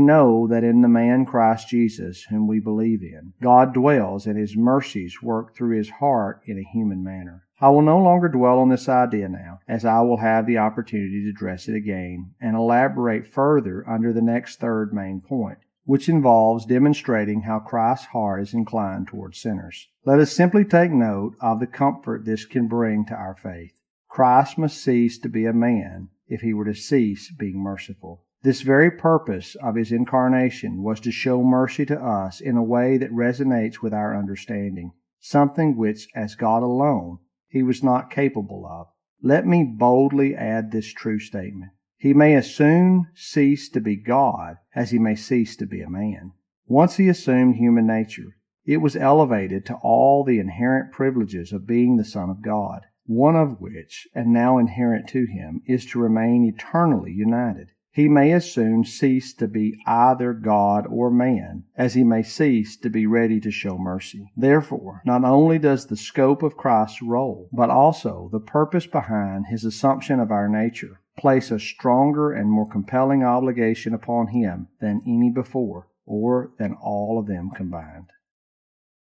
know that in the man Christ Jesus, whom we believe in, God dwells and his mercies work through his heart in a human manner. I will no longer dwell on this idea now, as I will have the opportunity to address it again and elaborate further under the next third main point, which involves demonstrating how Christ's heart is inclined towards sinners. Let us simply take note of the comfort this can bring to our faith. Christ must cease to be a man if he were to cease being merciful. This very purpose of his incarnation was to show mercy to us in a way that resonates with our understanding, something which, as God alone, he was not capable of. Let me boldly add this true statement. He may as soon cease to be God as he may cease to be a man. Once he assumed human nature, It was elevated to all the inherent privileges of being the Son of God, one of which, and now inherent to him, is to remain eternally united. He may as soon cease to be either God or man as he may cease to be ready to show mercy. Therefore, not only does the scope of Christ's role, but also the purpose behind his assumption of our nature place a stronger and more compelling obligation upon him than any before, or than all of them combined.